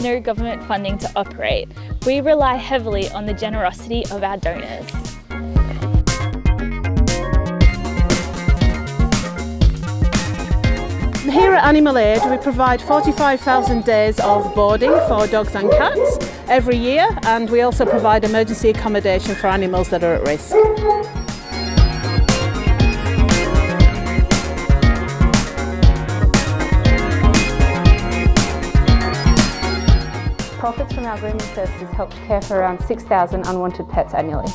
no government funding to operate. We rely heavily on the generosity of our donors. Here at Animal Aid we provide 45,000 days of boarding for dogs and cats every year, and we also provide emergency accommodation for animals that are at risk. Profits from our grooming services help to care for around 6,000 unwanted pets annually.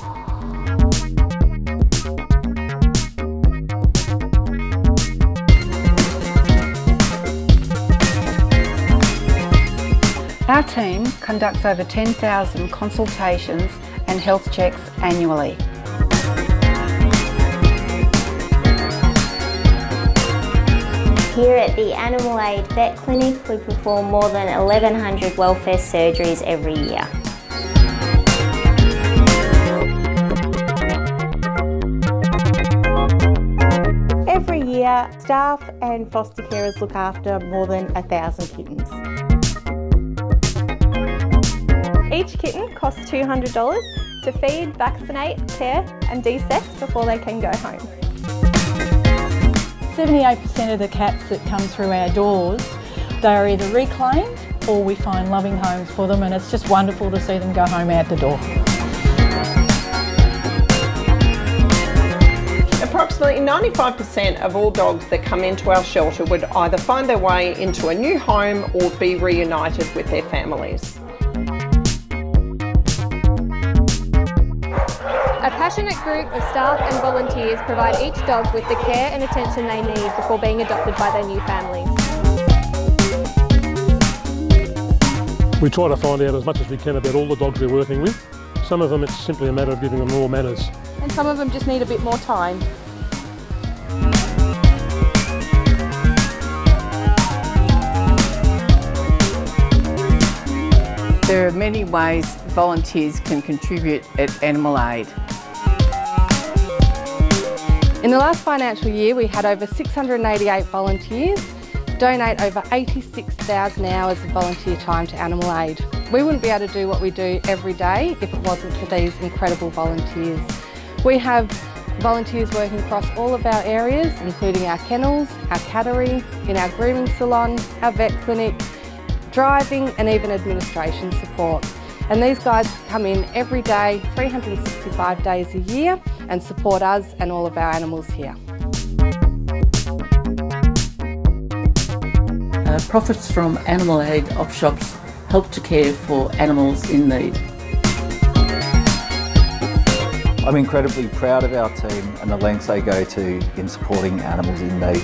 Our team conducts over 10,000 consultations and health checks annually. Here at the Animal Aid Vet Clinic, we perform more than 1,100 welfare surgeries every year. Every year, staff and foster carers look after more than 1,000 kittens. Each kitten costs $200 to feed, vaccinate, care and de-sex before they can go home. 78% of the cats that come through our doors, they are either reclaimed or we find loving homes for them, and it's just wonderful to see them go home out the door. Approximately 95% of all dogs that come into our shelter would either find their way into a new home or be reunited with their families. A passionate group of staff and volunteers provide each dog with the care and attention they need before being adopted by their new families. We try to find out as much as we can about all the dogs we're working with. Some of them it's simply a matter of giving them more manners. And some of them just need a bit more time. There are many ways volunteers can contribute at Animal Aid. In the last financial year, we had over 688 volunteers donate over 86,000 hours of volunteer time to Animal Aid. We wouldn't be able to do what we do every day if it wasn't for these incredible volunteers. We have volunteers working across all of our areas, including our kennels, our cattery, in our grooming salon, our vet clinic, driving and even administration support. And these guys come in every day, 365 days a year, and support us and all of our animals here. Profits from Animal Aid op shops help to care for animals in need. I'm incredibly proud of our team and the lengths they go to in supporting animals in need.